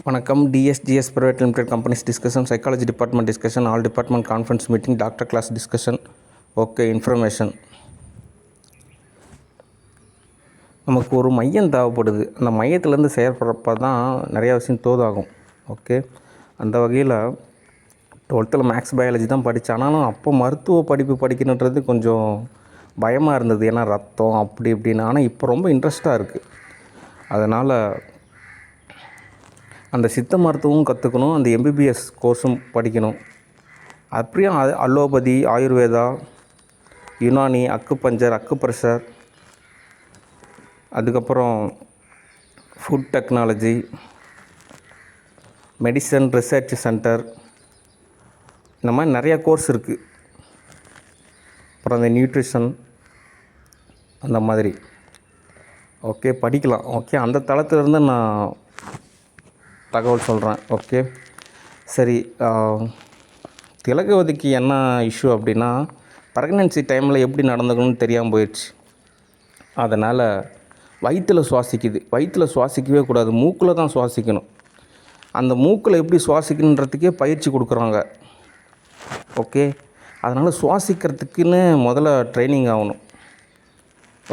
வணக்கம். TSGS private limited companies discussion, psychology department discussion, all department conference meeting, doctor class discussion. Okay, information. நமக்கு ஒரு மையம் தேவைப்படுது. அந்த மையத்துலேருந்து செயற்படுறப்ப தான் நிறையா விஷயம் தோதாகும். ஓகே, அந்த வகையில் 12th மேக்ஸ் பயாலஜி தான் படித்தேன். ஆனாலும் அப்போ மருத்துவ படிப்பு படிக்கணுன்றது கொஞ்சம் பயமாக இருந்தது. ஏன்னா ரத்தம் அப்படி இப்படின்னு. ஆனால் இப்போ ரொம்ப இன்ட்ரெஸ்ட்டாக இருக்குது. அதனால் அந்த சித்த மருத்துவமும் கற்றுக்கணும், அந்த எம்பிபிஎஸ் கோர்ஸும் படிக்கணும். அப்படியும் allopathy, Ayurveda, Unani, acupuncture, acupressure, அதுக்கப்புறம் food technology, medicine research centre, இந்த மாதிரி நிறையா கோர்ஸ் இருக்குது. அப்புறம் அந்த நியூட்ரிஷன் அந்த மாதிரி. ஓகே, படிக்கலாம். ஓகே, அந்த தளத்திலிருந்து நான் தகவல் சொல்கிறேன். ஓகே, சரி. திலகவதிக்கு என்ன இஷ்யூ அப்படின்னா, ப்ரெக்னென்சி டைமில் எப்படி நடந்துக்கணும்னு தெரியாமல் போயிடுச்சு. அதனால் வயிற்றில் சுவாசிக்குது. வயிற்றில் சுவாசிக்கவே கூடாது, மூக்கில் தான் சுவாசிக்கணும். அந்த மூக்கில் எப்படி சுவாசிக்கணுன்றதுக்கே பயிற்சி கொடுக்குறாங்க. ஓகே, அதனால் சுவாசிக்கிறதுக்குன்னு முதல்ல ட்ரைனிங் ஆகணும்.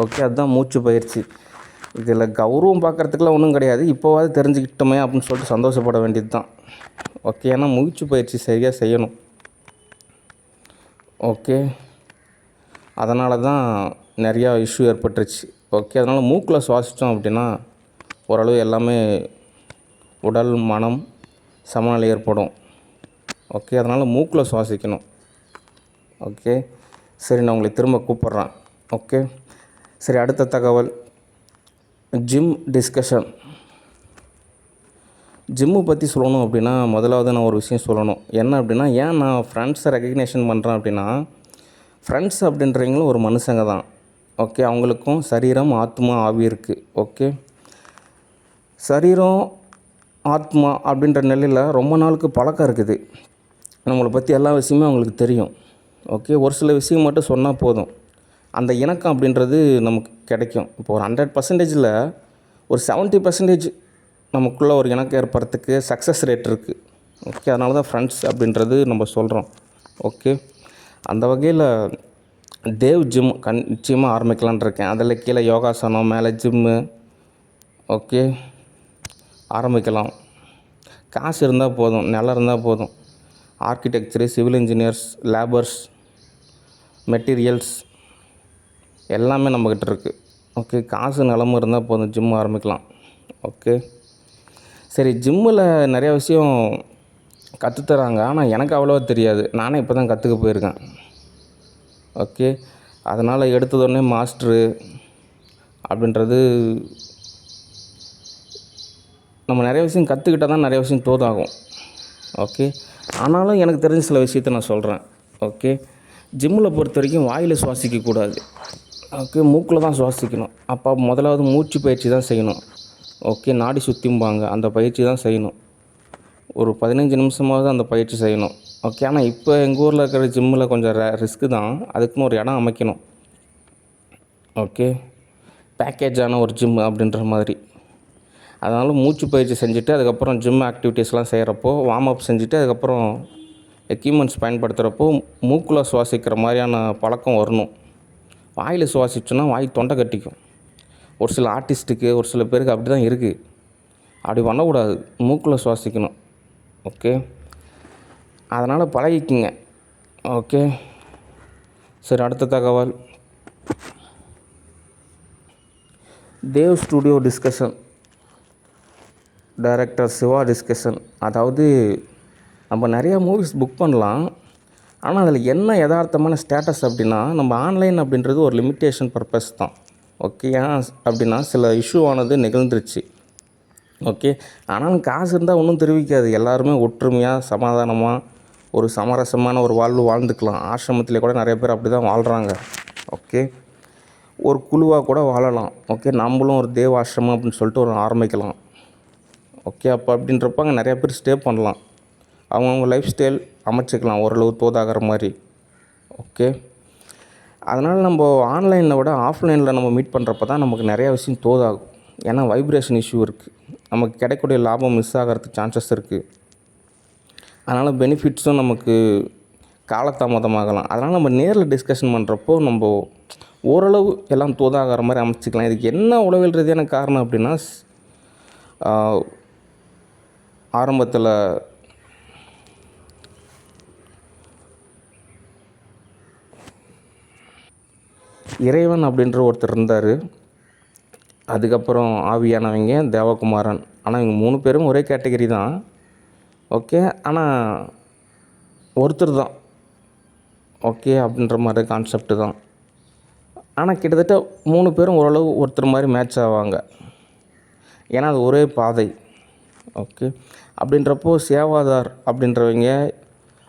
ஓகே, அதுதான் மூச்சு பயிற்சி. இதில் கௌரவம் பார்க்குறதுக்குலாம் ஒன்றும் கிடையாது. இப்போவாது தெரிஞ்சுக்கிட்டோமே அப்படின்னு சொல்லிட்டு சந்தோஷப்பட வேண்டியது தான். ஓகே, ஏன்னா மூச்சு பயிற்சி சரியாக செய்யணும். ஓகே, அதனால தான் நிறையா இஷ்யூ ஏற்பட்டுருச்சு. ஓகே, அதனால் மூக்கில் சுவாசித்தோம் அப்படின்னா ஓரளவு எல்லாமே உடல் மனம் சமநிலை ஏற்படும். ஓகே, அதனால் மூக்கில் சுவாசிக்கணும். ஓகே, சரி, நான் உங்களை திரும்ப கூப்பிட்றேன். ஓகே, சரி. அடுத்த தகவல், ஜிம் டிஸ்கஷன். ஜிம்மு பற்றி சொல்லணும் அப்படின்னா முதலாவது நான் ஒரு விஷயம் சொல்லணும். என்ன அப்படின்னா, ஏன் நான் ஃப்ரெண்ட்ஸை ரெகக்னேஷன் பண்ணுறேன் அப்படின்னா, ஃப்ரெண்ட்ஸ் அப்படின்றவங்களும் ஒரு மனுஷங்க தான். ஓகே, அவங்களுக்கும் சரீரம், ஆத்மா, ஆவி இருக்குது. ஓகே, சரீரம் ஆத்மா அப்படின்ற நிலையில் ரொம்ப நாளுக்கு பழக்கம் இருக்குது. நம்மளை பற்றி எல்லா விஷயமே அவங்களுக்கு தெரியும். ஓகே, ஒரு சில விஷயம் மட்டும் சொன்னால் போதும், அந்த இணக்கம் அப்படின்றது நமக்கு கிடைக்கும். இப்போ ஒரு 100%ல் ஒரு 70% நமக்குள்ளே ஒரு இணக்கம் ஏற்படுறதுக்கு சக்ஸஸ் ரேட் இருக்குது. ஓகே, அதனால தான் ஃப்ரெண்ட்ஸ் அப்படின்றது நம்ம சொல்கிறோம். ஓகே, அந்த வகையில் தேவ் ஜிம் நிச்சயமாக ஆரம்பிக்கலான் இருக்கேன். அதில் கீழே யோகாசனம், மேலே ஜிம்மு. ஓகே, ஆரம்பிக்கலாம். காசு இருந்தால் போதும், நிலம் இருந்தால் போதும். Architecture, civil engineers, labours, materials எல்லாமே நம்மக்கிட்ட இருக்குது. ஓகே, காசு நிலமும் இருந்தால் போதும், ஜிம் ஆரம்பிக்கலாம். ஓகே, சரி. ஜிம்மில் நிறையா விஷயம் கற்றுத்தராங்க. ஆனால் எனக்கு அவ்வளோவா தெரியாது. நானே இப்போ தான் கற்றுக்க போயிருக்கேன். ஓகே, அதனால் எடுத்ததோடனே மாஸ்டரு அப்படின்றது நம்ம நிறைய விஷயம் கற்றுக்கிட்டால் தான் நிறைய விஷயம் தோதாகும். ஓகே, ஆனாலும் எனக்கு தெரிஞ்ச சில விஷயத்த நான் சொல்கிறேன். ஓகே, ஜிம்மில் பொறுத்த வரைக்கும் வாயில் சுவாசிக்கக்கூடாது. ஓகே, மூக்கில் தான் சுவாசிக்கணும். அப்போ முதலாவது மூச்சு பயிற்சி தான் செய்யணும். ஓகே, நாடி சுத்திம்பாங்க, அந்த பயிற்சி தான் செய்யணும். ஒரு 15 நிமிஷமாவது அந்த பயிற்சி செய்யணும். ஓகே, ஆனால் இப்போ எங்கள் ஊரில் இருக்கிற ஜிம்மில் கொஞ்சம் ரிஸ்க்கு தான். அதுக்குன்னு ஒரு இடம் அமைக்கணும். ஓகே, பேக்கேஜான ஒரு ஜிம் அப்படின்ற மாதிரி. அதனால் மூச்சு பயிற்சி செஞ்சுட்டு அதுக்கப்புறம் ஜிம் ஆக்டிவிட்டீஸ்லாம் செய்கிறப்போ வார்ம் அப் செஞ்சுட்டு அதுக்கப்புறம் எக்யூப்மெண்ட்ஸ் பயன்படுத்துகிறப்போ மூக்கில் சுவாசிக்கிற மாதிரியான பழக்கம் வரணும். வாயில் சுவாசிச்சோன்னா வாய் தொண்டை கட்டிக்கும். ஒரு சில ஆர்டிஸ்ட்டுக்கு, ஒரு சில பேருக்கு அப்படி தான் இருக்குது. அப்படி பண்ணக்கூடாது, மூக்கில் சுவாசிக்கணும். ஓகே, அதனால் பழகிக்குங்க. ஓகே, சரி. அடுத்த தகவல், Dev studio discussion, director Siva discussion. அதாவது நம்ம நிறையா மூவிஸ் புக் பண்ணலாம். ஆனால் அதில் என்ன யதார்த்தமான ஸ்டேட்டஸ் அப்படின்னா, நம்ம ஆன்லைன் அப்படின்றது ஒரு லிமிட்டேஷன் பர்பஸ் தான். ஓகே, ஏன் அப்படின்னா சில இஷ்யூவானது நிகழ்ந்துருச்சு. ஓகே, ஆனாலும் காசு இருந்தால் ஒன்றும் தெரிவிக்காது. எல்லாருமே ஒற்றுமையாக சமாதானமாக ஒரு சமரசமான ஒரு வாழ்வு வாழ்ந்துக்கலாம். ஆசிரமத்தில் கூட நிறைய பேர் அப்படி தான் வாழ்கிறாங்க. ஓகே, ஒரு குழுவாக கூட வாழலாம். ஓகே, நம்மளும் ஒரு தேவ ஆசிரமம் அப்படின்னு சொல்லிட்டு ஒரு ஆரம்பிக்கலாம். ஓகே, அப்போ அப்படின்றப்ப அங்கே நிறையா பேர் ஸ்டே பண்ணலாம். அவங்கவுங்க லைஃப் ஸ்டைல் அமைச்சிக்கலாம் ஓரளவு தோதாகிற மாதிரி. ஓகே, அதனால் நம்ம ஆன்லைனில் விட ஆஃப்லைனில் நம்ம மீட் பண்ணுறப்ப தான் நமக்கு நிறையா விஷயம் தோதாகும். ஏன்னா வைப்ரேஷன் இஷ்யூ இருக்குது. நமக்கு கிடைக்கக்கூடிய லாபம் மிஸ் ஆகிறதுக்கு சான்சஸ் இருக்குது. அதனால் பெனிஃபிட்ஸும் நமக்கு காலதாமதமாகலாம். அதனால் நம்ம நேரில் டிஸ்கஷன் பண்ணுறப்போ நம்ம ஓரளவு எல்லாம் தோதாகிற மாதிரி அமைச்சிக்கலாம். இதுக்கு என்ன உளவியல் ரீதியான காரணம் அப்படின்னா, ஆரம்பத்தில் இறைவன் அப்படின்ற ஒருத்தர் இருந்தார். அதுக்கப்புறம் ஆவியானவங்க தேவகுமாரன். ஆனால் இவங்க 3 பேரும் ஒரே கேட்டகரி தான். ஓகே, ஆனால் ஒருத்தர் தான். ஓகே அப்படின்ற மாதிரி கான்செப்டு தான். ஆனால் கிட்டத்தட்ட 3 பேரும் ஓரளவு ஒருத்தர் மாதிரி மேட்ச் ஆவாங்க. ஏன்னா அது ஒரே பாதை. ஓகே, அப்படின்றப்போ சேவாதார் அப்படின்றவங்க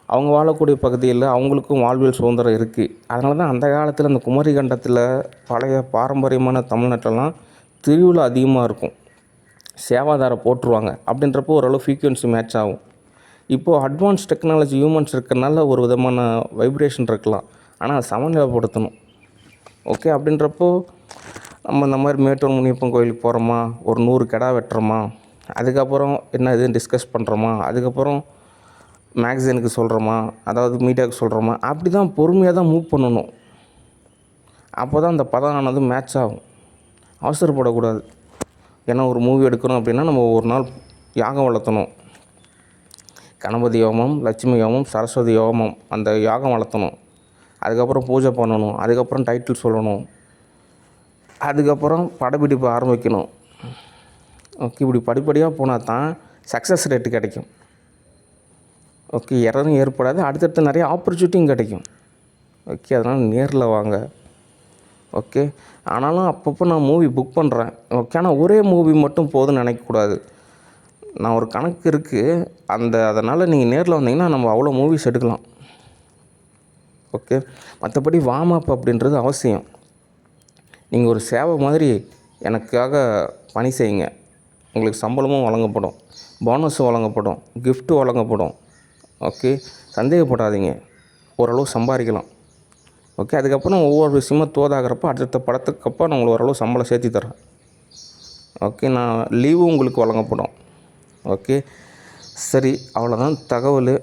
அவங்க வாழக்கூடிய பகுதியில் அவங்களுக்கும் வாழ்வியல் சுதந்திரம் இருக்குது. அதனால தான் அந்த காலத்தில் அந்த குமரி கண்டத்தில் பழைய பாரம்பரியமான தமிழ்நாட்டிலலாம் திருவிழா அதிகமாக இருக்கும். சேவாதாரை போட்டுருவாங்க. அப்படின்றப்போ ஓரளவு ஃப்ரீக்வன்சி மேட்ச் ஆகும். இப்போது அட்வான்ஸ் டெக்னாலஜி ஹியூமன்ஸ் இருக்கிறனால ஒரு விதமான வைப்ரேஷன் இருக்கலாம். ஆனால் அதை சமநிலைப்படுத்தணும். ஓகே, அப்படின்றப்போ நம்ம இந்த மாதிரி மேட்டூர் முனியப்பன் கோயிலுக்கு போகிறோமா, ஒரு 100 கிடா வெட்டுறோமா, அதுக்கப்புறம் என்ன இதுன்னு டிஸ்கஸ் பண்ணுறோமா, அதுக்கப்புறம் மேக்சினுக்கு சொல்கிறோமா, அதாவது மீடியாவுக்கு சொல்கிறோமா, அப்படி தான் பொறுமையாக தான் மூவ் பண்ணணும். அப்போ தான் அந்த பதம் ஆனது மேட்ச் ஆகும். அவசரப்படக்கூடாது. ஏன்னா ஒரு மூவி எடுக்கிறோம் அப்படின்னா நம்ம ஒரு நாள் யாகம் வளர்த்தணும். கணபதி யோமம், லட்சுமி யோமம், சரஸ்வதி யோமம், அந்த யாகம் வளர்த்தணும். அதுக்கப்புறம் பூஜை பண்ணணும். அதுக்கப்புறம் டைட்டில் சொல்லணும். அதுக்கப்புறம் படப்பிடிப்பு ஆரம்பிக்கணும். ஓகே, இப்படி படிப்படியாக போனால் தான் சக்ஸஸ் ரேட்டு கிடைக்கும். ஓகே, எரரும் ஏற்படாது. அடுத்தடுத்து நிறைய ஆப்பர்ச்சுனிட்டியும் கிடைக்கும். ஓகே, அதனால் நேரில் வாங்க. ஓகே, ஆனாலும் அப்பப்போ நான் மூவி புக் பண்ணுறேன். ஓகே, ஆனால் ஒரே மூவி மட்டும் போதும்னு நினைக்கக்கூடாது. நான் ஒரு கணக்கு இருக்குது. அதனால் நீங்கள் நேரில் வந்தீங்கன்னா நம்ம அவ்வளோ மூவிஸ் எடுக்கலாம். ஓகே, மற்றபடி வார்ம் அப் அப்படின்றது அவசியம். நீங்கள் ஒரு சேவை மாதிரி எனக்காக பணி செய்யுங்க. உங்களுக்கு சம்பளமும் வழங்கப்படும், போனஸும் வழங்கப்படும், கிஃப்ட்டு வழங்கப்படும். ஓகே, சந்தேகப்படாதீங்க. ஓரளவு சம்பாதிக்கலாம். ஓகே, அதுக்கப்புறம் ஒவ்வொரு விஷயமாக தோதாகிறப்போ அடுத்த படத்துக்கப்போ நான் உங்களுக்கு ஓரளவு சம்பளம் சேர்த்து தரேன். ஓகே, நான் லீவும் உங்களுக்கு வழங்கப்படும். ஓகே, சரி, அவ்வளோதான் தகவல்.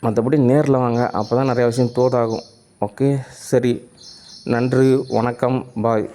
மற்றபடி நேரில் வாங்க. அப்போ தான் நிறையா விஷயம் தோதாகும். ஓகே, சரி, நன்றி, வணக்கம், பாய்.